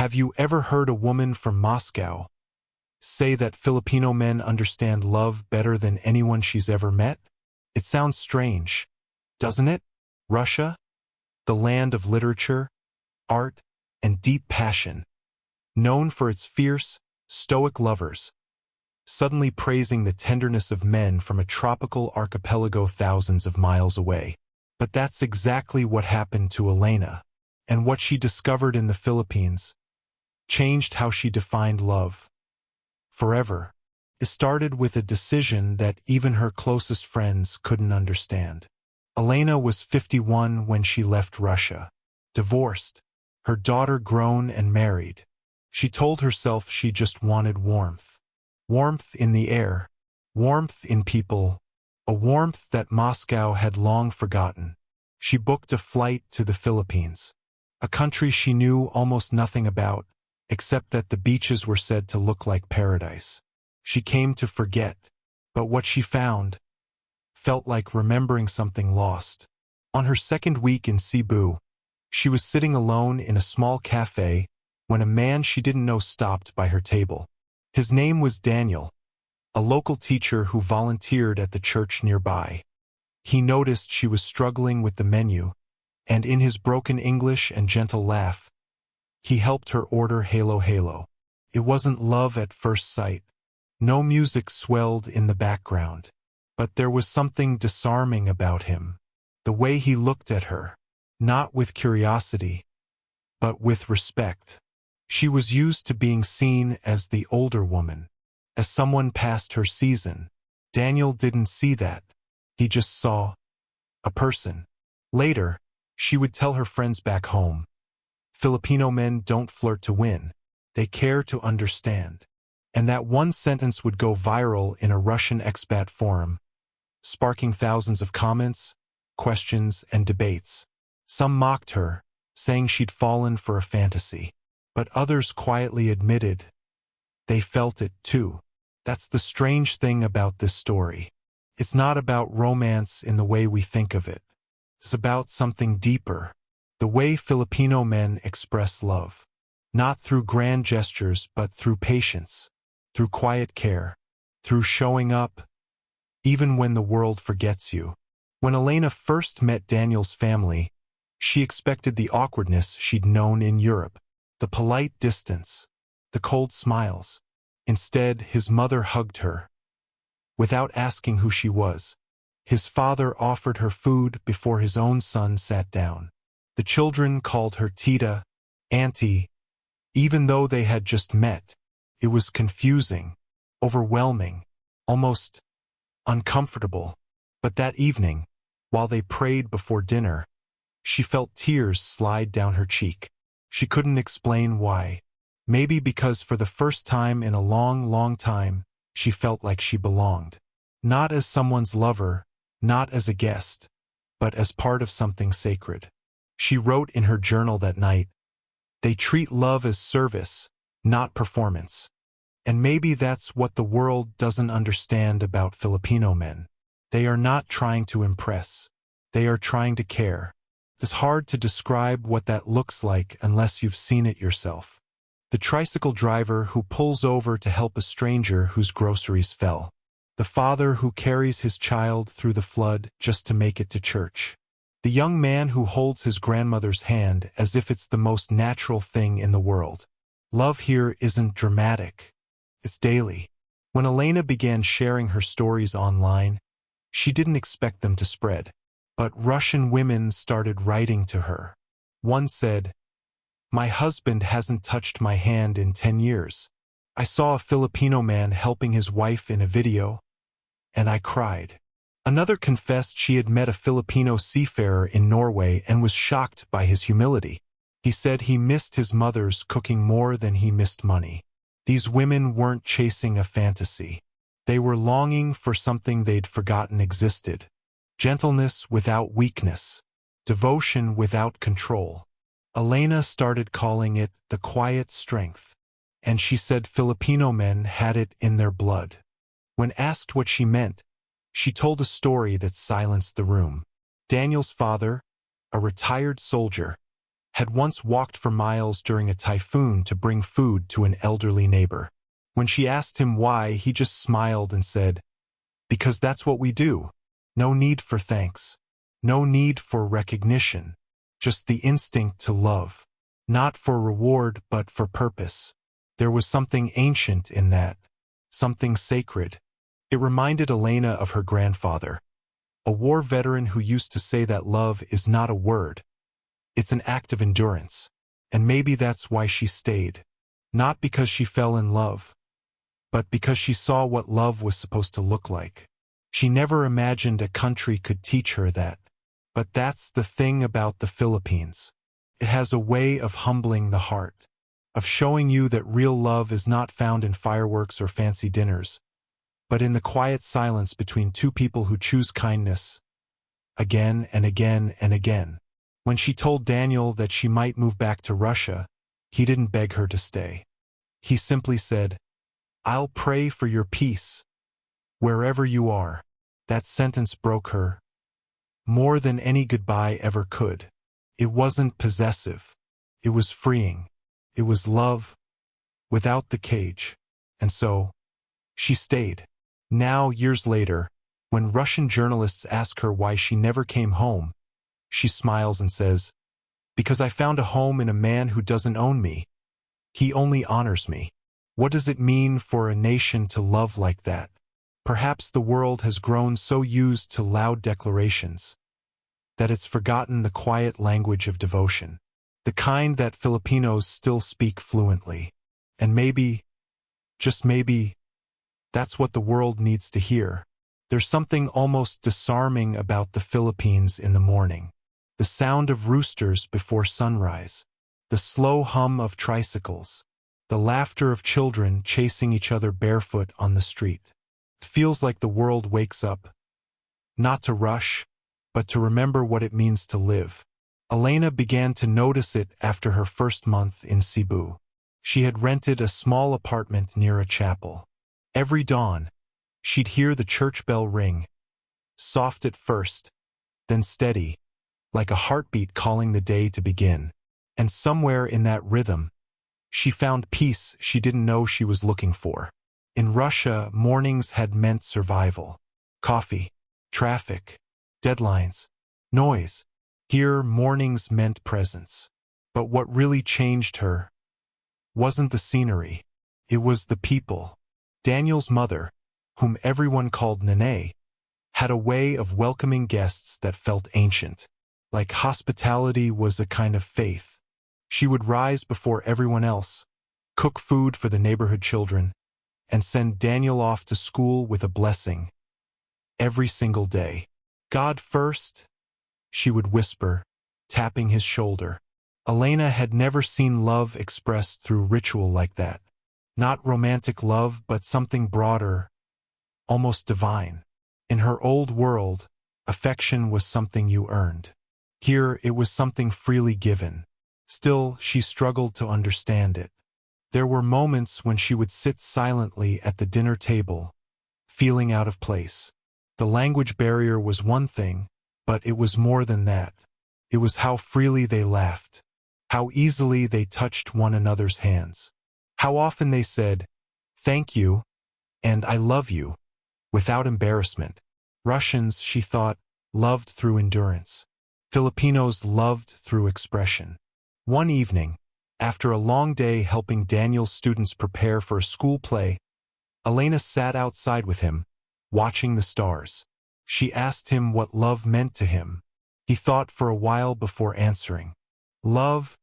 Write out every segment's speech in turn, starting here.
Have you ever heard a woman from Moscow say that Filipino men understand love better than anyone she's ever met? It sounds strange, doesn't it? Russia, the land of literature, art, and deep passion, known for its fierce, stoic lovers, suddenly praising the tenderness of men from a tropical archipelago thousands of miles away. But that's exactly what happened to Elena, and what she discovered in the Philippines changed how she defined love forever. It started with a decision that even her closest friends couldn't understand. Elena was 51 when she left Russia, divorced, her daughter grown and married. She told herself she just wanted warmth. Warmth in the air, warmth in people, a warmth that Moscow had long forgotten. She booked a flight to the Philippines, a country she knew almost nothing about, except that the beaches were said to look like paradise. She came to forget, but what she found felt like remembering something lost. On her second week in Cebu, she was sitting alone in a small cafe when a man she didn't know stopped by her table. His name was Daniel, a local teacher who volunteered at the church nearby. He noticed she was struggling with the menu, and in his broken English and gentle laugh, he helped her order Halo Halo. It wasn't love at first sight. No music swelled in the background. But there was something disarming about him. The way he looked at her, not with curiosity, but with respect. She was used to being seen as the older woman, as someone past her season. Daniel didn't see that. He just saw a person. Later, she would tell her friends back home, Filipino men don't flirt to win. They care to understand. And that one sentence would go viral in a Russian expat forum, sparking thousands of comments, questions, and debates. Some mocked her, saying she'd fallen for a fantasy. But others quietly admitted they felt it too. That's the strange thing about this story. It's not about romance in the way we think of it. It's about something deeper, the way Filipino men express love. Not through grand gestures, but through patience, through quiet care, through showing up, even when the world forgets you. When Elena first met Daniel's family, she expected the awkwardness she'd known in Europe, the polite distance, the cold smiles. Instead, his mother hugged her, without asking who she was. His father offered her food before his own son sat down. The children called her Tita, Auntie, even though they had just met. It was confusing, overwhelming, almost uncomfortable. But that evening, while they prayed before dinner, she felt tears slide down her cheek. She couldn't explain why. Maybe because for the first time in a long, long time, she felt like she belonged. Not as someone's lover, not as a guest, but as part of something sacred. She wrote in her journal that night, "They treat love as service, not performance." And maybe that's what the world doesn't understand about Filipino men. They are not trying to impress. They are trying to care. It's hard to describe what that looks like unless you've seen it yourself. The tricycle driver who pulls over to help a stranger whose groceries fell. The father who carries his child through the flood just to make it to church. The young man who holds his grandmother's hand as if it's the most natural thing in the world. Love here isn't dramatic. It's daily. When Elena began sharing her stories online, she didn't expect them to spread. But Russian women started writing to her. One said, "My husband hasn't touched my hand in 10 years. I saw a Filipino man helping his wife in a video, and I cried." Another confessed she had met a Filipino seafarer in Norway and was shocked by his humility. He said he missed his mother's cooking more than he missed money. These women weren't chasing a fantasy. They were longing for something they'd forgotten existed. Gentleness without weakness. Devotion without control. Elena started calling it the quiet strength. And she said Filipino men had it in their blood. When asked what she meant, she told a story that silenced the room. Daniel's father, a retired soldier, had once walked for miles during a typhoon to bring food to an elderly neighbor. When she asked him why, he just smiled and said, "Because that's what we do. No need for thanks. No need for recognition. Just the instinct to love. Not for reward, but for purpose." There was something ancient in that. Something sacred. It reminded Elena of her grandfather, a war veteran who used to say that love is not a word. It's an act of endurance. And maybe that's why she stayed. Not because she fell in love, but because she saw what love was supposed to look like. She never imagined a country could teach her that. But that's the thing about the Philippines. It has a way of humbling the heart, of showing you that real love is not found in fireworks or fancy dinners, but in the quiet silence between two people who choose kindness again and again and again. When she told Daniel that she might move back to Russia, he didn't beg her to stay. He simply said, "I'll pray for your peace, wherever you are." That sentence broke her more than any goodbye ever could. It wasn't possessive. It was freeing. It was love, without the cage. And so, she stayed. Now, years later, when Russian journalists ask her why she never came home, she smiles and says, "Because I found a home in a man who doesn't own me. He only honors me." What does it mean for a nation to love like that? Perhaps the world has grown so used to loud declarations that it's forgotten the quiet language of devotion, the kind that Filipinos still speak fluently. And maybe, just maybe, that's what the world needs to hear. There's something almost disarming about the Philippines in the morning. The sound of roosters before sunrise, the slow hum of tricycles, the laughter of children chasing each other barefoot on the street. It feels like the world wakes up, not to rush, but to remember what it means to live. Elena began to notice it after her first month in Cebu. She had rented a small apartment near a chapel. Every dawn, she'd hear the church bell ring, soft at first, then steady, like a heartbeat calling the day to begin. And somewhere in that rhythm, she found peace she didn't know she was looking for. In Russia, mornings had meant survival. Coffee, traffic, deadlines, noise. Here, mornings meant presence. But what really changed her wasn't the scenery. It was the people. Daniel's mother, whom everyone called Nene, had a way of welcoming guests that felt ancient. Like hospitality was a kind of faith. She would rise before everyone else, cook food for the neighborhood children, and send Daniel off to school with a blessing. Every single day. "God first," she would whisper, tapping his shoulder. Elena had never seen love expressed through ritual like that. Not romantic love, but something broader, almost divine. In her old world, affection was something you earned. Here, it was something freely given. Still, she struggled to understand it. There were moments when she would sit silently at the dinner table, feeling out of place. The language barrier was one thing, but it was more than that. It was how freely they laughed, how easily they touched one another's hands, how often they said, "Thank you," and "I love you," without embarrassment. Russians, she thought, loved through endurance. Filipinos loved through expression. One evening, after a long day helping Daniel's students prepare for a school play, Elena sat outside with him, watching the stars. She asked him what love meant to him. He thought for a while before answering. "Love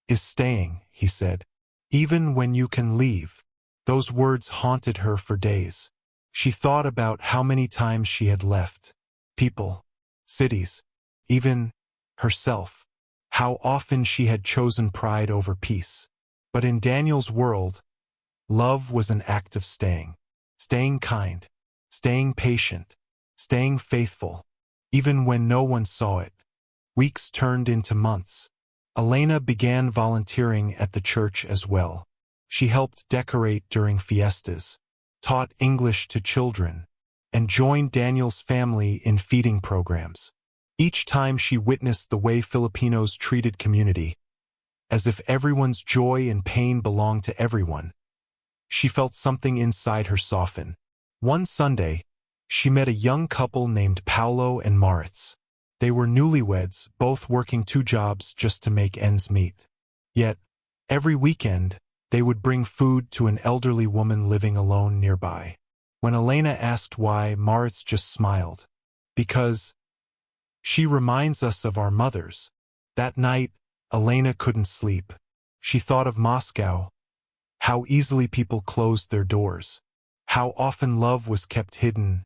is staying," he said, "even when you can leave." Those words haunted her for days. She thought about how many times she had left. People, cities, even herself. How often she had chosen pride over peace. But in Daniel's world, love was an act of staying. Staying kind, staying patient, staying faithful, even when no one saw it. Weeks turned into months. Elena began volunteering at the church as well. She helped decorate during fiestas, taught English to children, and joined Daniel's family in feeding programs. Each time she witnessed the way Filipinos treated community, as if everyone's joy and pain belonged to everyone, she felt something inside her soften. One Sunday, she met a young couple named Paolo and Maritz. They were newlyweds, both working 2 jobs just to make ends meet. Yet, every weekend, they would bring food to an elderly woman living alone nearby. When Elena asked why, Maritz just smiled. Because she reminds us of our mothers. That night, Elena couldn't sleep. She thought of Moscow, how easily people closed their doors, how often love was kept hidden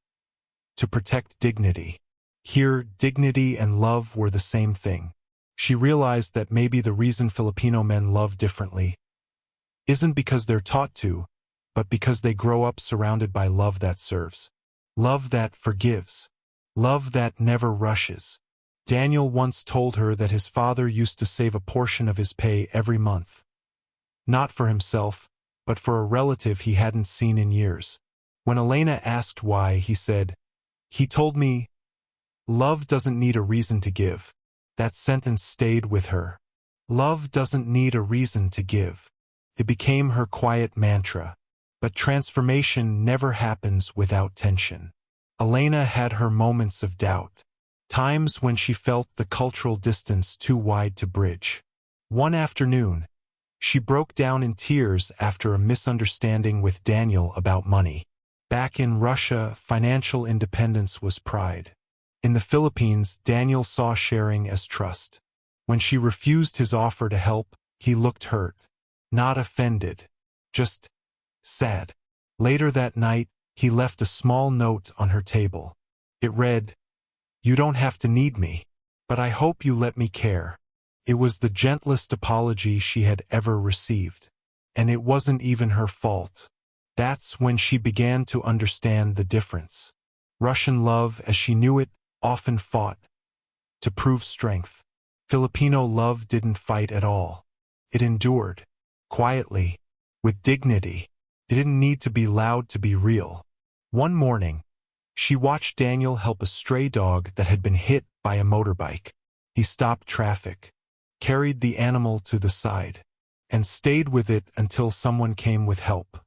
to protect dignity. Here, dignity and love were the same thing. She realized that maybe the reason Filipino men love differently isn't because they're taught to, but because they grow up surrounded by love that serves, love that forgives, love that never rushes. Daniel once told her that his father used to save a portion of his pay every month. Not for himself, but for a relative he hadn't seen in years. When Elena asked why, he said, "He told me, love doesn't need a reason to give." That sentence stayed with her. Love doesn't need a reason to give. It became her quiet mantra. But transformation never happens without tension. Elena had her moments of doubt, times when she felt the cultural distance too wide to bridge. One afternoon, she broke down in tears after a misunderstanding with Daniel about money. Back in Russia, financial independence was pride. In the Philippines, Daniel saw sharing as trust. When she refused his offer to help, he looked hurt. Not offended, just sad. Later that night, he left a small note on her table. It read, "You don't have to need me, but I hope you let me care." It was the gentlest apology she had ever received. And it wasn't even her fault. That's when she began to understand the difference. Russian love, as she knew it, often fought to prove strength. Filipino love didn't fight at all. It endured, quietly, with dignity. It didn't need to be loud to be real. One morning, she watched Daniel help a stray dog that had been hit by a motorbike. He stopped traffic, carried the animal to the side, and stayed with it until someone came with help.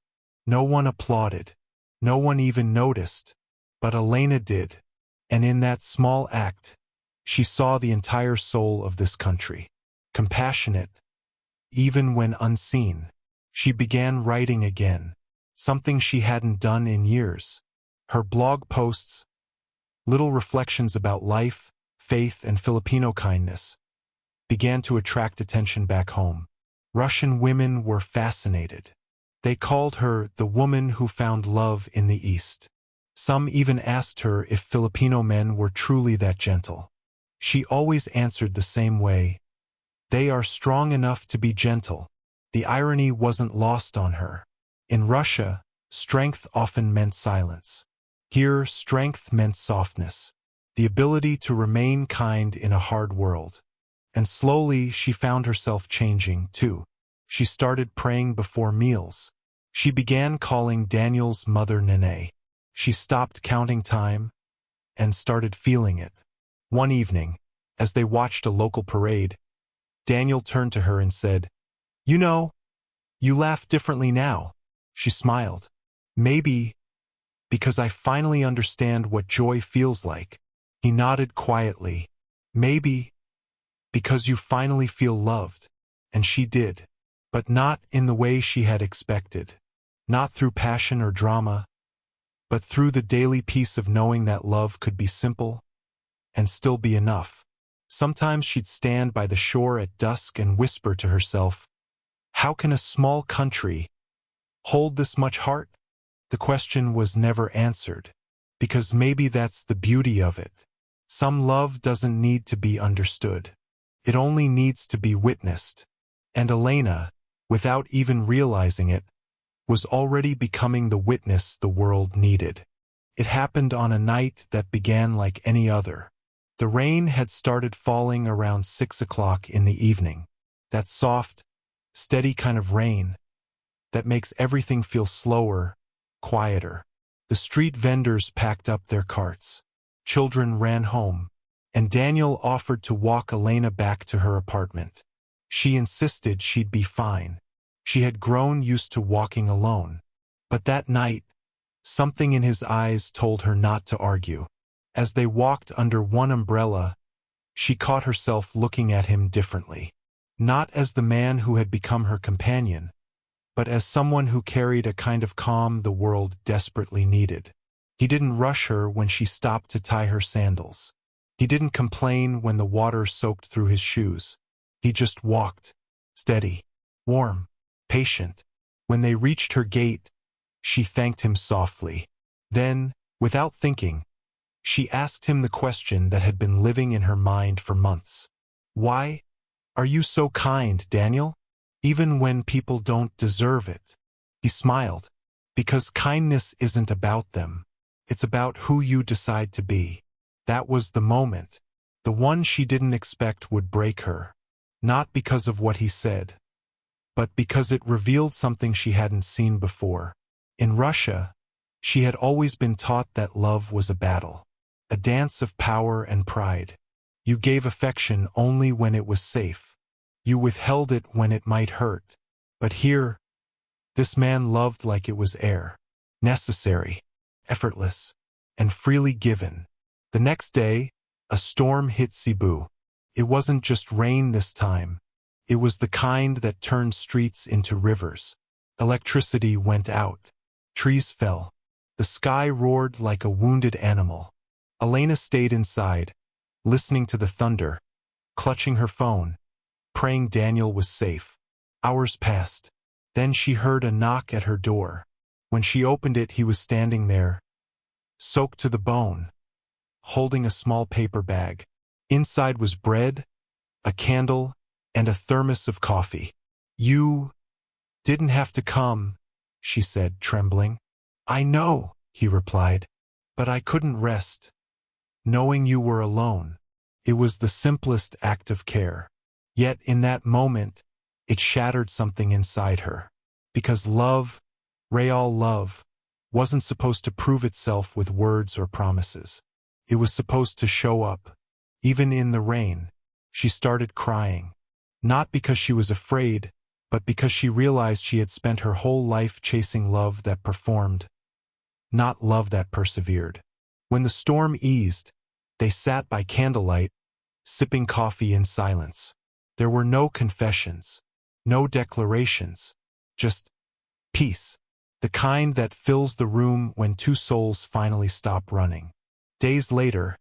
No one applauded. No one even noticed. But Elena did. And in that small act, she saw the entire soul of this country. Compassionate, even when unseen. She began writing again, something she hadn't done in years. Her blog posts, little reflections about life, faith, and Filipino kindness, began to attract attention back home. Russian women were fascinated. They called her the woman who found love in the East. Some even asked her if Filipino men were truly that gentle. She always answered the same way. They are strong enough to be gentle. The irony wasn't lost on her. In Russia, strength often meant silence. Here, strength meant softness, the ability to remain kind in a hard world. And slowly, she found herself changing, too. She started praying before meals. She began calling Daniel's mother Nene. She stopped counting time and started feeling it. One evening, as they watched a local parade, Daniel turned to her and said, "You know, you laugh differently now." She smiled. "Maybe because I finally understand what joy feels like." He nodded quietly. "Maybe because you finally feel loved." And she did. But not in the way she had expected. Not through passion or drama, but through the daily peace of knowing that love could be simple and still be enough. Sometimes she'd stand by the shore at dusk and whisper to herself, "How can a small country hold this much heart?" The question was never answered, because maybe that's the beauty of it. Some love doesn't need to be understood. It only needs to be witnessed. And Elena, without even realizing it, was already becoming the witness the world needed. It happened on a night that began like any other. The rain had started falling around 6 o'clock in the evening. That soft, steady kind of rain that makes everything feel slower, quieter. The street vendors packed up their carts. Children ran home. and Daniel offered to walk Elena back to her apartment. She insisted she'd be fine. She had grown used to walking alone. But that night, something in his eyes told her not to argue. As they walked under one umbrella, she caught herself looking at him differently. Not as the man who had become her companion, but as someone who carried a kind of calm the world desperately needed. He didn't rush her when she stopped to tie her sandals. He didn't complain when the water soaked through his shoes. He just walked, steady, warm, patient. When they reached her gate, she thanked him softly. Then, without thinking, she asked him the question that had been living in her mind for months. Why are you so kind, Daniel? Even when people don't deserve it. He smiled. Because kindness isn't about them. It's about who you decide to be. That was the moment. The one she didn't expect would break her. Not because of what he said, but because it revealed something she hadn't seen before. In Russia, she had always been taught that love was a battle. A dance of power and pride. You gave affection only when it was safe. You withheld it when it might hurt. But here, this man loved like it was air. Necessary, effortless, and freely given. The next day, a storm hit Cebu. It wasn't just rain this time. It was the kind that turned streets into rivers. Electricity went out. Trees fell. The sky roared like a wounded animal. Elena stayed inside, listening to the thunder, clutching her phone, praying Daniel was safe. Hours passed. Then she heard a knock at her door. When she opened it, he was standing there, soaked to the bone, holding a small paper bag. Inside was bread, a candle, and a thermos of coffee. You didn't have to come, she said, trembling. I know, he replied, but I couldn't rest. Knowing you were alone. It was the simplest act of care. Yet in that moment, it shattered something inside her. Because love, real love, wasn't supposed to prove itself with words or promises. It was supposed to show up. Even in the rain, she started crying. Not because she was afraid, but because she realized she had spent her whole life chasing love that performed, not love that persevered. When the storm eased, they sat by candlelight, sipping coffee in silence. There were no confessions, no declarations, just peace, the kind that fills the room when two souls finally stop running. Days later,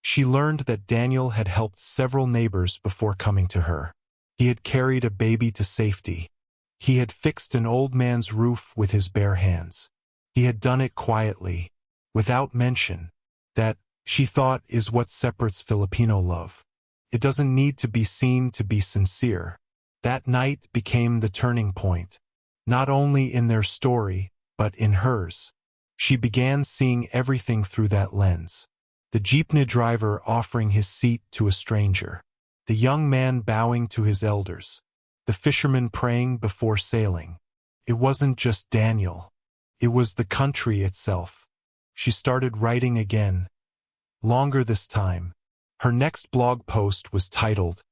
she learned that Daniel had helped several neighbors before coming to her. He had carried a baby to safety. He had fixed an old man's roof with his bare hands. He had done it quietly, without mention. That, she thought, is what separates Filipino love. It doesn't need to be seen to be sincere. That night became the turning point, not only in their story, but in hers. She began seeing everything through that lens. The jeepney driver offering his seat to a stranger. The young man bowing to his elders. The fisherman praying before sailing. It wasn't just Daniel. It was the country itself. She started writing again. Longer this time. Her next blog post was titled,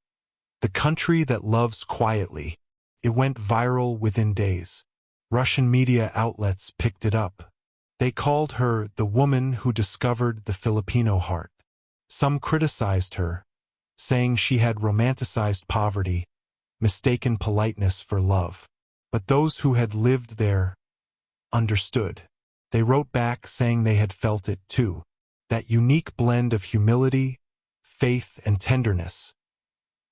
"The Country That Loves Quietly." It went viral within days. Russian media outlets picked it up. They called her the woman who discovered the Filipino heart. Some criticized her, saying she had romanticized poverty, mistaken politeness for love. But those who had lived there understood. They wrote back saying they had felt it too. That unique blend of humility, faith, and tenderness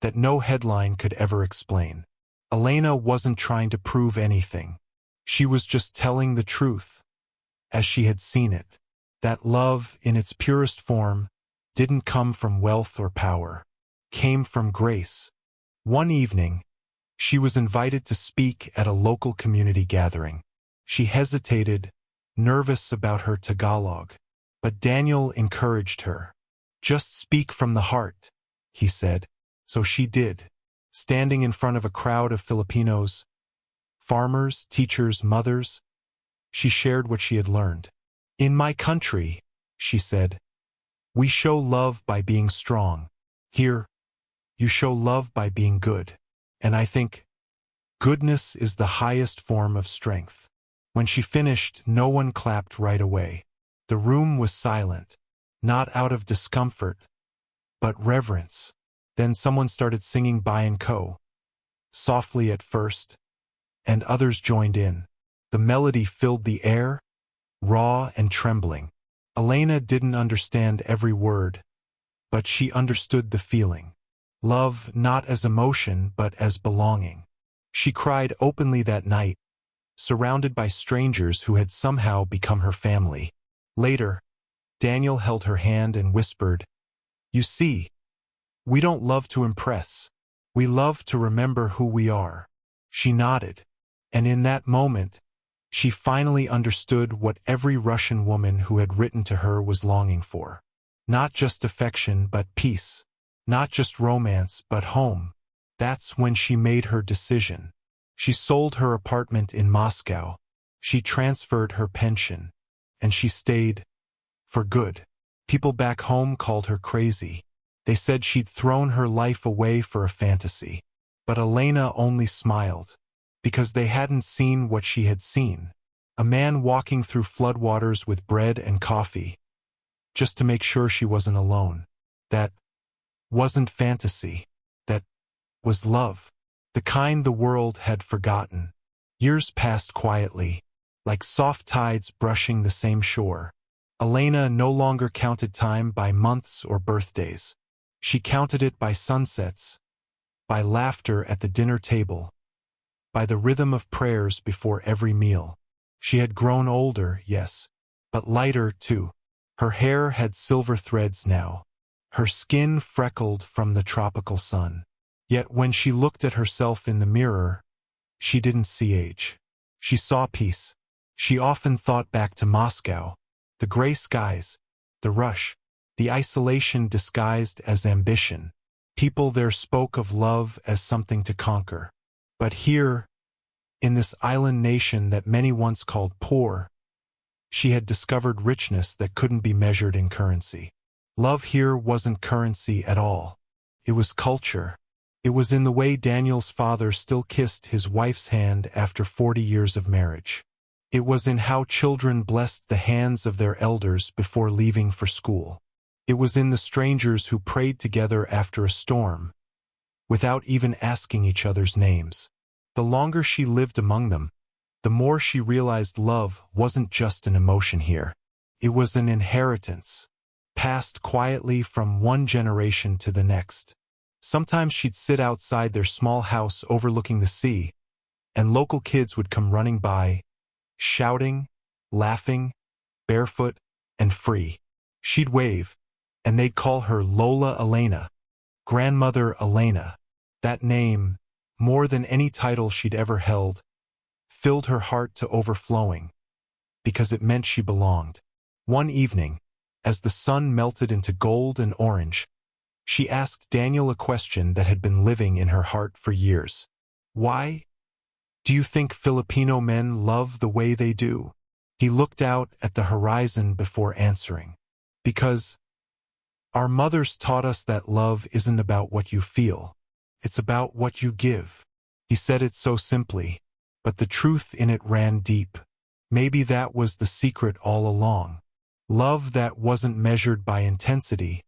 that no headline could ever explain. Elena wasn't trying to prove anything. She was just telling the truth, as she had seen it. That love, in its purest form, didn't come from wealth or power. Came from grace. One evening, she was invited to speak at a local community gathering. She hesitated, nervous about her Tagalog. But Daniel encouraged her. Just speak from the heart, he said. So she did. Standing in front of a crowd of Filipinos, farmers, teachers, mothers, she shared what she had learned. In my country, she said, We show love by being strong. Here, you show love by being good. And I think goodness is the highest form of strength. When she finished, no one clapped right away. The room was silent, not out of discomfort, but reverence. Then someone started singing By and Co. Softly at first, and others joined in. The melody filled the air, raw and trembling. Elena didn't understand every word, but she understood the feeling. Love not as emotion but as belonging. She cried openly that night, surrounded by strangers who had somehow become her family. Later, Daniel held her hand and whispered, "You see, we don't love to impress. We love to remember who we are." She nodded, and in that moment, she finally understood what every Russian woman who had written to her was longing for. Not just affection but peace. Not just romance but home. That's when she made her decision. She sold her apartment in Moscow. She transferred her pension. And she stayed for good. People back home called her crazy. They said she'd thrown her life away for a fantasy. But Elena only smiled, because they hadn't seen what she had seen. A man walking through floodwaters with bread and coffee, just to make sure she wasn't alone. That wasn't fantasy. That was love. The kind the world had forgotten. Years passed quietly, like soft tides brushing the same shore. Elena no longer counted time by months or birthdays. She counted it by sunsets, by laughter at the dinner table, by the rhythm of prayers before every meal. She had grown older, yes, but lighter too. Her hair had silver threads now, her skin freckled from the tropical sun. Yet when she looked at herself in the mirror, she didn't see age. She saw peace. She often thought back to Moscow, the gray skies, the rush, the isolation disguised as ambition. People there spoke of love as something to conquer. But here, in this island nation that many once called poor, she had discovered richness that couldn't be measured in currency. Love here wasn't currency at all. It was culture. It was in the way Daniel's father still kissed his wife's hand after 40 years of marriage. It was in how children blessed the hands of their elders before leaving for school. It was in the strangers who prayed together after a storm, without even asking each other's names. The longer she lived among them, the more she realized love wasn't just an emotion here. It was an inheritance, passed quietly from one generation to the next. Sometimes she'd sit outside their small house overlooking the sea, and local kids would come running by, shouting, laughing, barefoot, and free. She'd wave, and they'd call her Lola Elena, Grandmother Elena. That name, more than any title she'd ever held, filled her heart to overflowing, because it meant she belonged. One evening, as the sun melted into gold and orange, she asked Daniel a question that had been living in her heart for years. "Why do you think Filipino men love the way they do?" He looked out at the horizon before answering. "Because our mothers taught us that love isn't about what you feel. It's about what you give." He said it so simply, but the truth in it ran deep. Maybe that was the secret all along. Love that wasn't measured by intensity,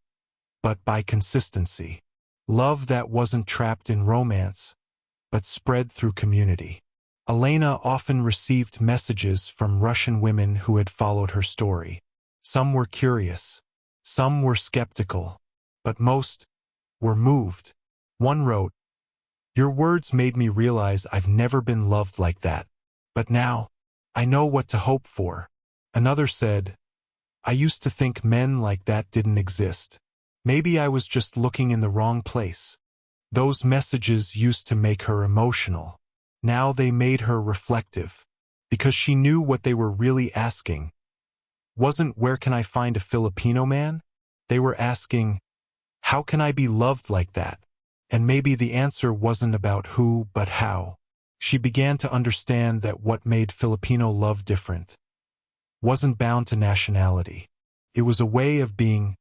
but by consistency. Love that wasn't trapped in romance, but spread through community. Elena often received messages from Russian women who had followed her story. Some were curious, some were skeptical, but most were moved. One wrote, "Your words made me realize I've never been loved like that, but now I know what to hope for." Another said, "I used to think men like that didn't exist. Maybe I was just looking in the wrong place." Those messages used to make her emotional. Now they made her reflective, because she knew what they were really asking wasn't "Where can I find a Filipino man?" They were asking, "How can I be loved like that?" And maybe the answer wasn't about who, but how. She began to understand that what made Filipino love different wasn't bound to nationality. It was a way of being,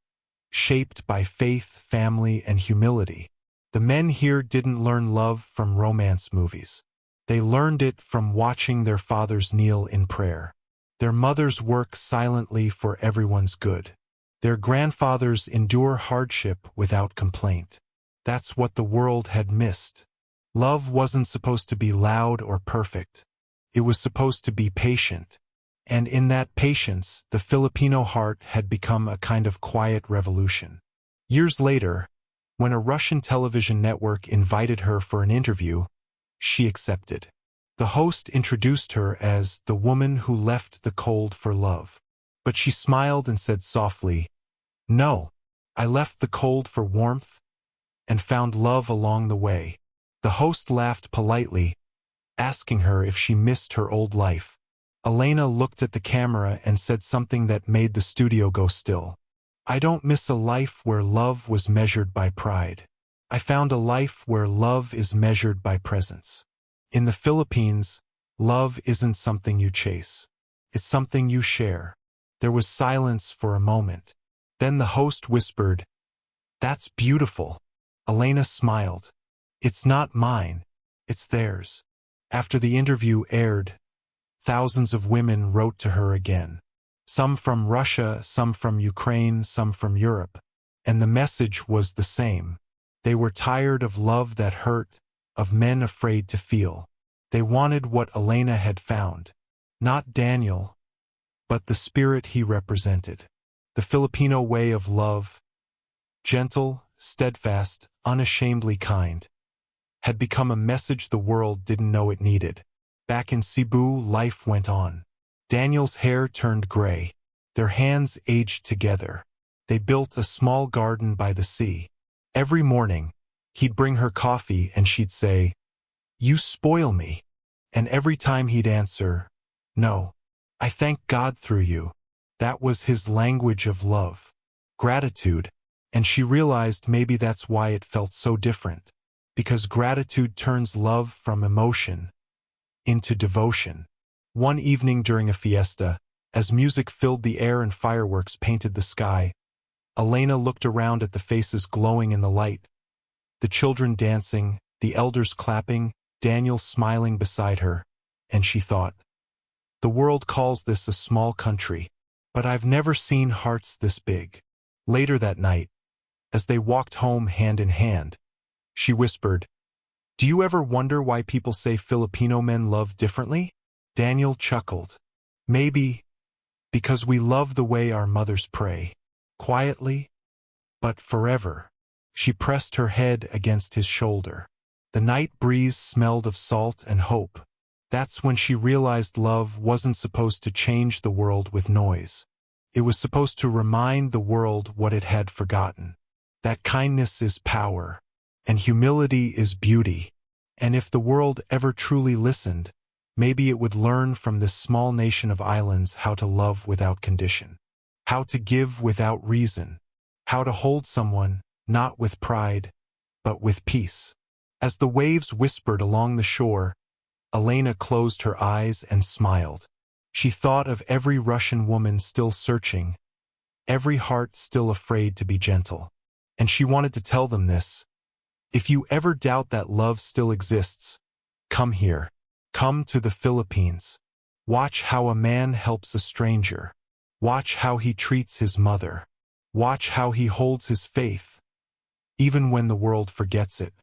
shaped by faith, family, and humility. The men here didn't learn love from romance movies. They learned it from watching their fathers kneel in prayer, their mothers work silently for everyone's good, their grandfathers endure hardship without complaint. That's what the world had missed. Love wasn't supposed to be loud or perfect. It was supposed to be patient. And in that patience, the Filipino heart had become a kind of quiet revolution. Years later, when a Russian television network invited her for an interview, she accepted. The host introduced her as the woman who left the cold for love. But she smiled and said softly, "No, I left the cold for warmth and found love along the way." The host laughed politely, asking her if she missed her old life. Elena looked at the camera and said something that made the studio go still. "I don't miss a life where love was measured by pride. I found a life where love is measured by presence. In the Philippines, love isn't something you chase. It's something you share." There was silence for a moment. Then the host whispered, "That's beautiful." Elena smiled. "It's not mine, it's theirs." After the interview aired, thousands of women wrote to her again. Some from Russia, some from Ukraine, some from Europe. And the message was the same. They were tired of love that hurt, of men afraid to feel. They wanted what Elena had found. Not Daniel, but the spirit he represented. The Filipino way of love, gentle, steadfast, unashamedly kind, had become a message the world didn't know it needed. Back in Cebu, life went on. Daniel's hair turned gray. Their hands aged together. They built a small garden by the sea. Every morning, he'd bring her coffee and she'd say, "You spoil me." And every time he'd answer, "No, I thank God through you." That was his language of love. Gratitude. And she realized maybe that's why it felt so different. Because gratitude turns love from emotion into devotion. One evening during a fiesta, as music filled the air and fireworks painted the sky, Elena looked around at the faces glowing in the light. The children dancing, the elders clapping, Daniel smiling beside her, and she thought, "The world calls this a small country, but I've never seen hearts this big." Later that night, as they walked home hand in hand, she whispered, "Do you ever wonder why people say Filipino men love differently?" Daniel chuckled. "Maybe because we love the way our mothers pray, quietly, but forever." She pressed her head against his shoulder. The night breeze smelled of salt and hope. That's when she realized love wasn't supposed to change the world with noise. It was supposed to remind the world what it had forgotten. That kindness is power, and humility is beauty. And if the world ever truly listened, maybe it would learn from this small nation of islands how to love without condition, how to give without reason, how to hold someone, not with pride, but with peace. As the waves whispered along the shore, Elena closed her eyes and smiled. She thought of every Russian woman still searching, every heart still afraid to be gentle. And she wanted to tell them this: if you ever doubt that love still exists, come here. Come to the Philippines. Watch how a man helps a stranger. Watch how he treats his mother. Watch how he holds his faith, even when the world forgets it.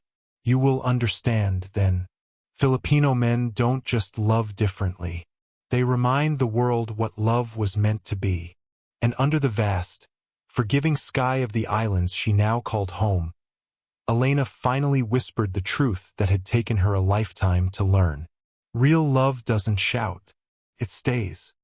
You will understand then. Filipino men don't just love differently. They remind the world what love was meant to be. And under the vast, forgiving sky of the islands she now called home, Elena finally whispered the truth that had taken her a lifetime to learn. Real love doesn't shout. It stays.